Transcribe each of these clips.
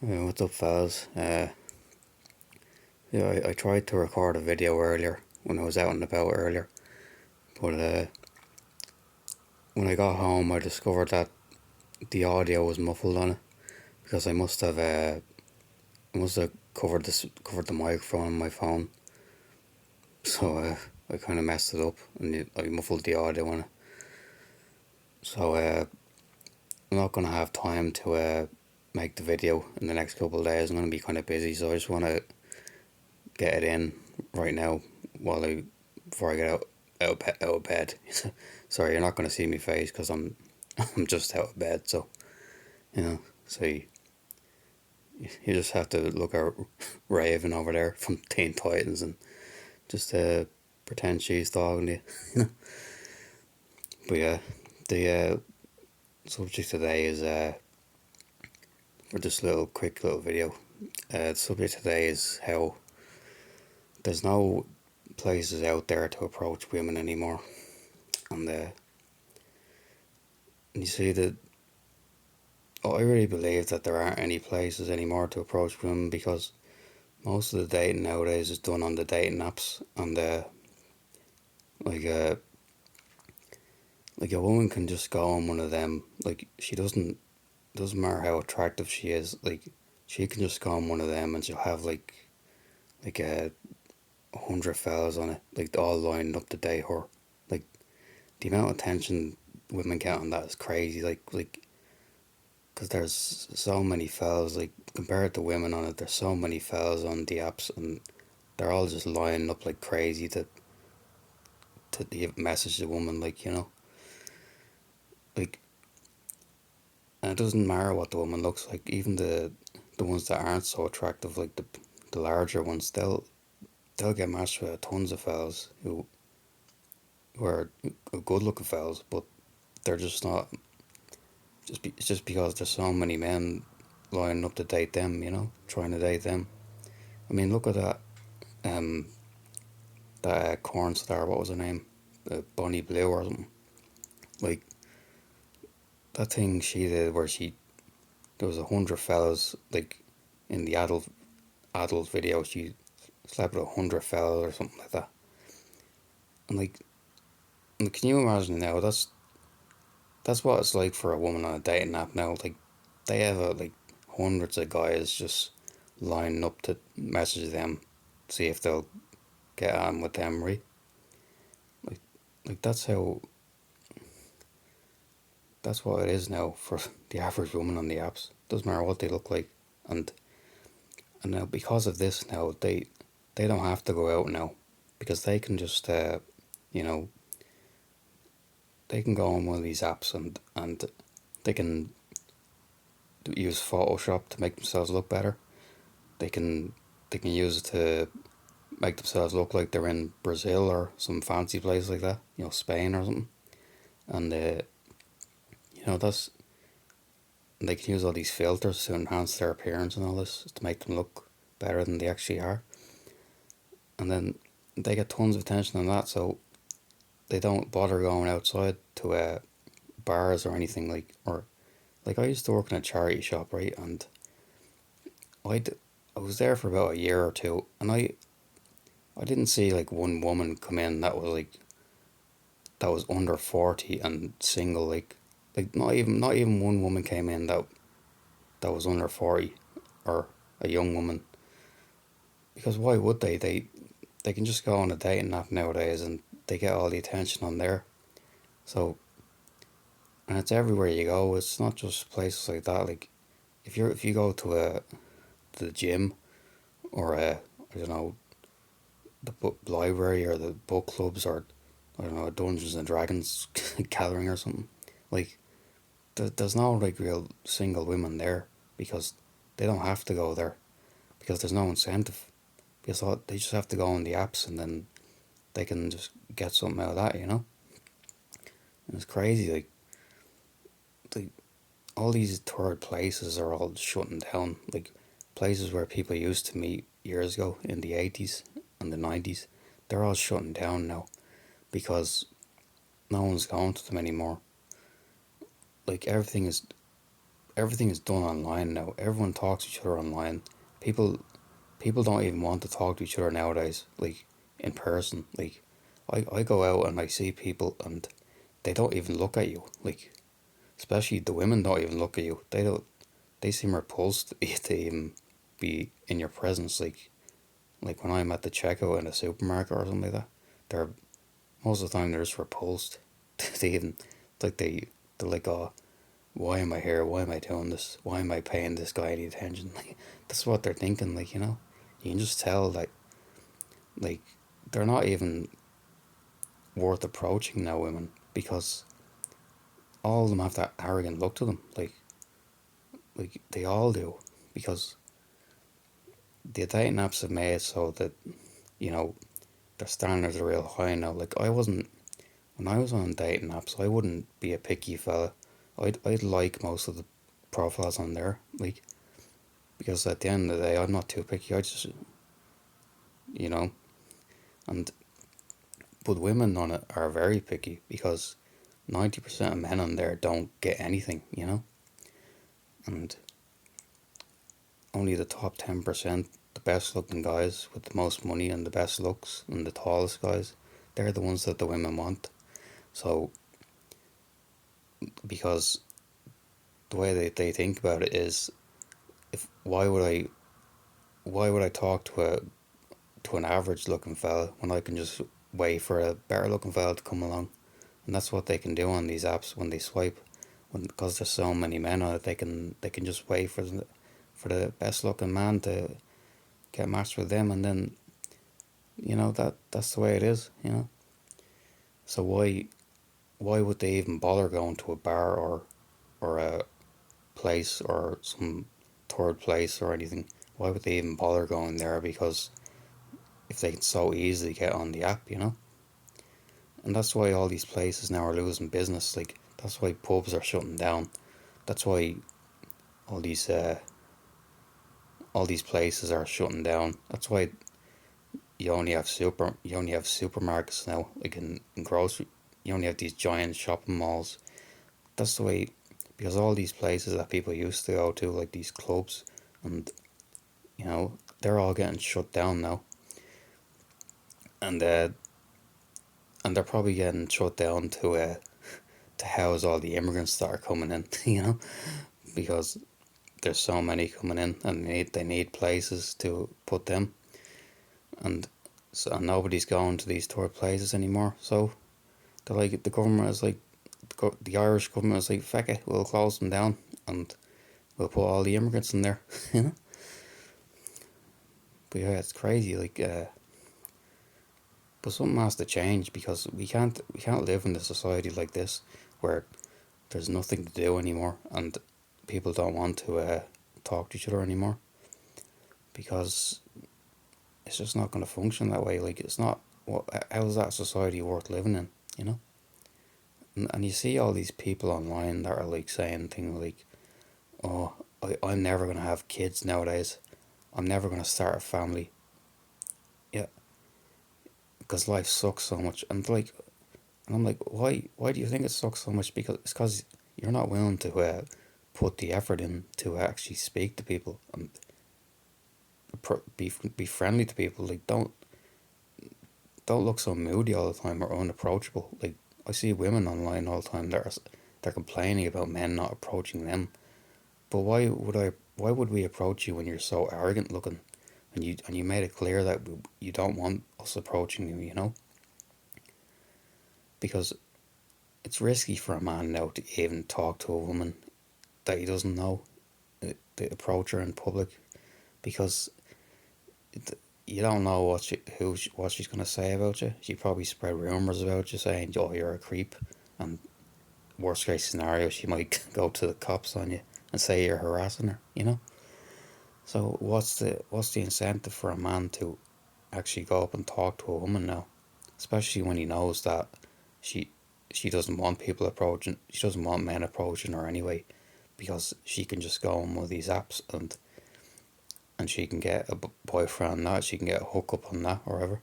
What's up, fellas? I tried to record a video earlier when I was out and about earlier, but when I got home, I discovered that the audio was muffled on it because I must have covered the microphone on my phone, so I kind of messed it up and I muffled the audio on it. So I'm not gonna have time to make the video in the next couple of days. I'm gonna be kind of busy, so I just want to get it in right now while I before I get out of bed. Sorry, you're not gonna see me face because I'm just out of bed. So so you just have to look at Raven over there from Teen Titans and just pretend she's talking to you. But yeah, the subject today is for this quick little video. The subject today is how there's no places out there to approach women anymore, and you see that I really believe that there aren't any places anymore to approach women because most of the dating nowadays is done on the dating apps, and like uh, like a woman can just go on one of them. Like she doesn't matter how attractive she is. Like she can just go on one of them and she'll have like 100 fellas on it, like all lined up to date her. Like the amount of attention women get on that is crazy. Like because there's so many fellas, like compared to women on it, there's so many fellas on the apps, and they're all just lining up like crazy to message the woman, like like, and it doesn't matter what the woman looks like. Even the ones that aren't so attractive, like the larger ones, they'll get matched with tons of fellas who are good looking fellas, but they're just not. It's just because there's so many men lining up to date them, trying to date them. I mean, look at um, that corn star. What was her name? Bonnie Blue or something. Like that thing she did where there was 100 fellas like in the adult video. She slept with 100 fellas or something like that. And can you imagine now? That's what it's like for a woman on a dating app now. Like they have like hundreds of guys just lining up to message them, see if they'll get on with them, right? Like that's how that's what it is now for the average woman on the apps. Doesn't matter what they look like, and now because of this, now they don't have to go out now because they can just you know they can go on one of these apps and they can use Photoshop to make themselves look better. They can use it to make themselves look like they're in Brazil or some fancy place like that, Spain or something. And that's they can use all these filters to enhance their appearance and all this to make them look better than they actually are. And then they get tons of attention on that, so they don't bother going outside to bars or anything or like I used to work in a charity shop, right? And I was there for about a year or two, and I didn't see like one woman come in that was under 40 and single, like not even one woman came in that was under 40 or a young woman, because why would they can just go on a dating app nowadays and they get all the attention on there. So, and it's everywhere you go. It's not just places like that. Like if you go to the gym or I don't know, the book library or the book clubs, or I don't know, a Dungeons and Dragons gathering or something, like there's no like real single women there because they don't have to go there because there's no incentive, because they just have to go on the apps and then they can just get something out of that. And it's crazy, like all these third places are all shutting down, like places where people used to meet years ago in the 80s and the 90s. They're all shutting down now because no one's going to them anymore. Like everything is done online now. Everyone talks to each other online. People people don't even want to talk to each other nowadays, like in person. Like I go out and I see people and they don't even look at you. Like especially the women don't even look at you. They seem repulsed to even be in your presence. Like when I'm at the checkout in a supermarket or something like that, they're most of the time they're just repulsed. They even like they're like, oh, why am I here? Why am I doing this? Why am I paying this guy any attention? Like that's what they're thinking. Like you can just tell that like they're not even worth approaching now. Women because all of them have that arrogant look to them. Like they all do because the dating apps have made it so that you know their standards are real high now. Like I wasn't when I was on dating apps. I wouldn't be a picky fella. I'd like most of the profiles on there. Like because at the end of the day, I'm not too picky. I just you know and but women on it are very picky because 90% of men on there don't get anything. And only the top 10%, the best looking guys with the most money and the best looks and the tallest guys, they're the ones that the women want. So, because the way they think about it is, if why would I talk to an average looking fella when I can just wait for a better looking fella to come along? And that's what they can do on these apps when they swipe, when because there's so many men on it, they can just wait for the best looking man to get matched with them, and then that's the way it is. So why would they even bother going to a bar or a place or some third place or anything? Why would they even bother going there? Because if they can so easily get on the app. And that's why all these places now are losing business. Like that's why pubs are shutting down. That's why all these uh, all these places are shutting down. That's why you only have supermarkets now, like in grocery. You only have these giant shopping malls. That's the way, because all these places that people used to go to, like these clubs, and they're all getting shut down now, and and they're probably getting shut down to house all the immigrants that are coming in. Because there's so many coming in, and they need places to put them, and so nobody's going to these tour places anymore. So they're like the government is like the Irish government is like, feck it, we'll close them down and we'll put all the immigrants in there. you know. But yeah, it's crazy. But something has to change because we can't live in a society like this where there's nothing to do anymore and people don't want to talk to each other anymore because it's just not going to function that way. Like it's not. How is that society worth living in? You know. And you see all these people online that are like saying things like, "Oh, I'm never gonna have kids nowadays. I'm never gonna start a family." Yeah, because life sucks so much. And I'm like, why do you think it sucks so much? Because it's because you're not willing to put the effort in to actually speak to people and be friendly to people. Like don't look so moody all the time or unapproachable. Like I see women online all the time that they're complaining about men not approaching them. But Why would we approach you when you're so arrogant looking, and you made it clear that you don't want us approaching you? Because it's risky for a man now to even talk to a woman that he doesn't know, to approach her in public, because you don't know what she's gonna say about you. She probably spread rumors about you saying, "Oh, you're a creep," and worst case scenario, she might go to the cops on you and say you're harassing her. So what's the incentive for a man to actually go up and talk to a woman now, especially when he knows that she she doesn't want people approaching, she doesn't want men approaching her anyway, because she can just go on one of these apps and she can get a boyfriend on that, she can get a hookup on that or whatever.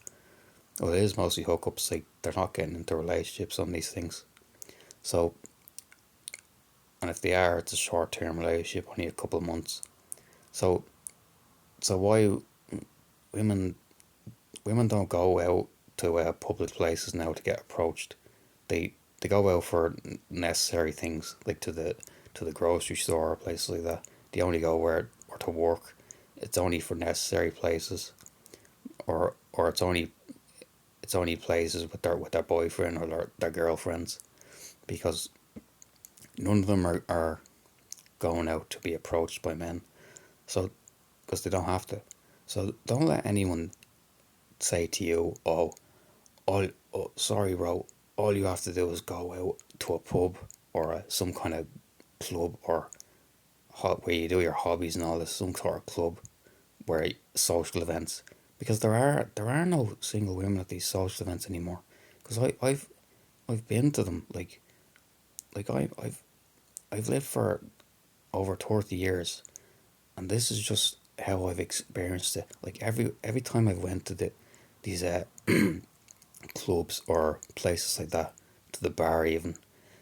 Well, it is mostly hookups. Like they're not getting into relationships on these things. So and if they are, it's a short term relationship, only a couple of months. So why women women don't go out to public places now to get approached. They go out for necessary things like to the grocery store or places like that. They only go where or to work. It's only for necessary places, or it's only places with their boyfriend or their girlfriends, because none of them are going out to be approached by men. So because they don't have to. So don't let anyone say to you, "Oh, oh, sorry, bro. All you have to do is go out to a pub or some kind of club or where you do your hobbies and all this, some sort of club where social events." Because there are no single women at these social events anymore. Because I've been to them. Like I've lived for over 30 years, and this is just how I've experienced it. Like every time I've went to these clubs or places like that, to the bar even,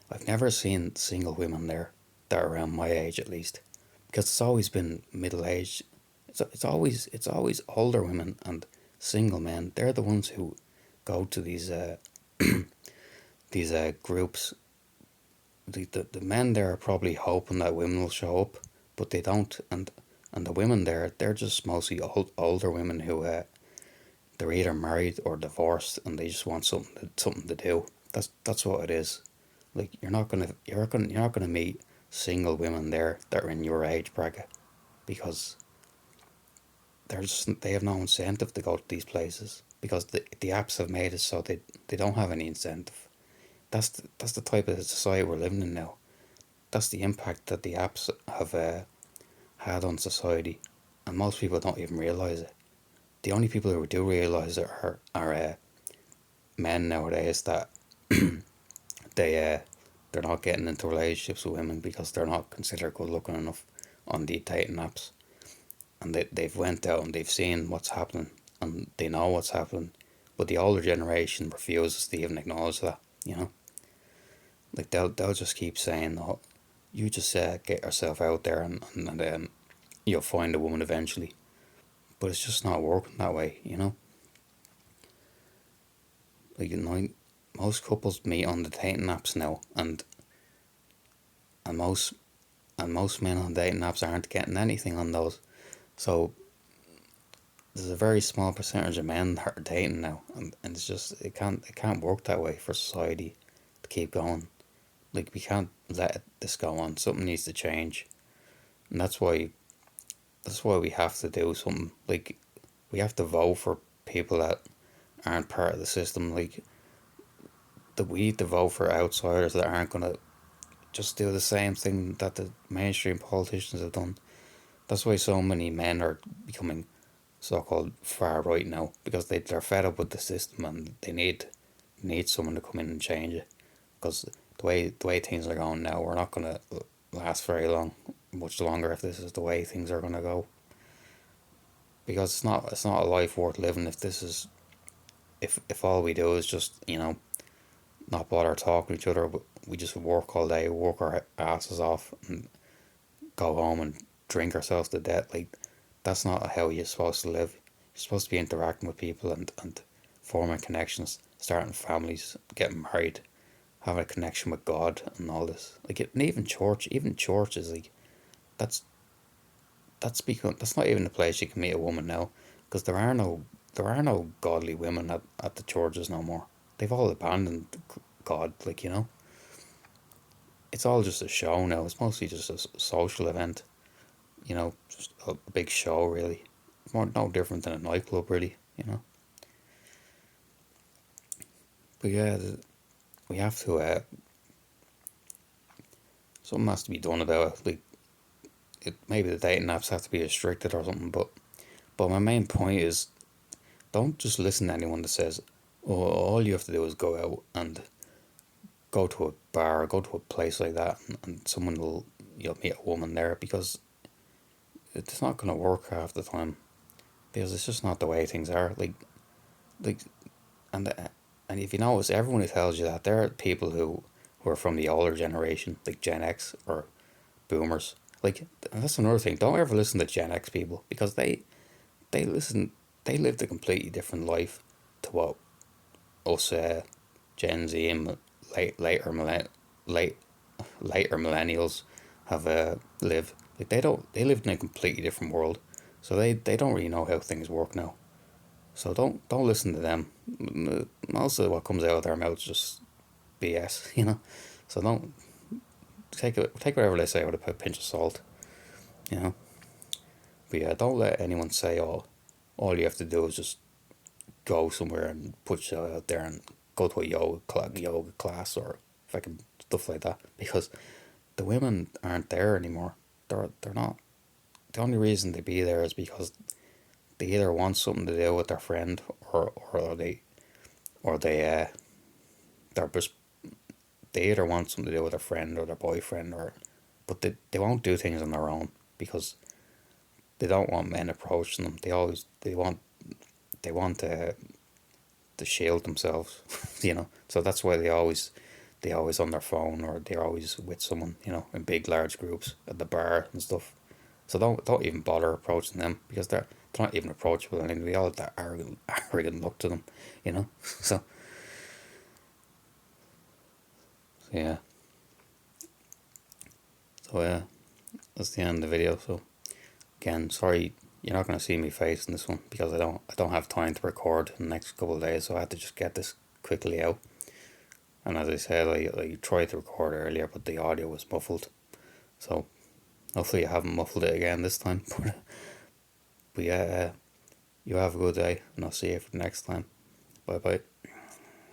I've never seen single women there that are around my age at least, because it's always been middle aged. It's always older women and single men. They're the ones who go to these groups. The men there are probably hoping that women will show up, but they don't. And the women there, they're just mostly older women who they're either married or divorced, and they just want something to do. That's what it is. Like you're not gonna meet single women there that are in your age bracket, because they have no incentive to go to these places, because the apps have made it so they don't have any incentive. That's the type of society we're living in now. That's the impact that the apps have had on society, and most people don't even realize it. The only people who do realize it are men nowadays, that they they're not getting into relationships with women because they're not considered good looking enough on the dating apps, and they've went out and they've seen what's happening, and they know what's happening, but the older generation refuses to even acknowledge that. You know, like they'll just keep saying, "Oh, you just get yourself out there, and then you'll find a woman eventually." But it's just not working that way. You know, like most couples meet on the dating apps now, and most men on dating apps aren't getting anything on those. So there's a very small percentage of men that are dating now, and it's just it can't work that way for society to keep going. Like we can't let this go on. Something needs to change, and that's why we have to do something. Like we have to vote for people that aren't part of the system. Like that we need to vote for outsiders that aren't gonna just do the same thing that the mainstream politicians have done. That's why so many men are becoming so called far right now, because they're fed up with the system and they need someone to come in and change it. Because the way things are going now, we're not gonna last very long, much longer, if this is the way things are gonna go. Because it's not a life worth living if this is if all we do is just, you know, not bother talking to each other, but we just work all day, work our asses off, and go home and drink ourselves to death. Like that's not how you're supposed to live. You're supposed to be interacting with people and forming connections, starting families, getting married, having a connection with God and all this. Like and even church is like that's that's not even a place you can meet a woman now, because there are no godly women at the churches no more. They've all abandoned God. Like, you know, it's all just a show now. It's mostly just a social event. You know, just a big show really. More no different than a nightclub really. You know, but yeah, we have to. Something has to be done about it. Like maybe the dating apps have to be restricted or something. But my main point is, don't just listen to anyone that says, "Oh, all you have to do is go out and go to a bar, go to a place like that, and someone will you'll meet a woman there," because it's not gonna work half the time. Because it's just not the way things are. Like and and if you notice, everyone who tells you that, there are people who are from the older generation, like Gen X or boomers. Like that's another thing. Don't ever listen to Gen X people because they listen. They lived a completely different life to what us Gen Z and late later millennials have lived. Like they don't. They lived in a completely different world, so they don't really know how things work now. So don't listen to them. Most of what comes out of their mouths is just BS, you know. So don't take whatever they say with a pinch of salt, you know. But yeah, don't let anyone say all you have to do is just go somewhere and put yourself out there and go to a yoga class or fucking stuff like that because the women aren't there anymore. They're not. The only reason they be there is because they either want something to do with their friend or they're just they either want something to do with their friend or their boyfriend or but they won't do things on their own because they don't want men approaching them. They want to shield themselves, you know. So that's why they always on their phone or they're always with someone, you know, in big large groups at the bar and stuff. So don't even bother approaching them because they're not even approachable and they all have that arrogant look to them, you know. So yeah, so yeah, that's the end of the video. So again, sorry you're not gonna see me face in this one because I don't have time to record in the next couple of days, so I had to just get this quickly out. And as I said, I tried to record earlier, but the audio was muffled. So hopefully I haven't muffled it again this time. But yeah, you have a good day, and I'll see you for the next time. Bye bye.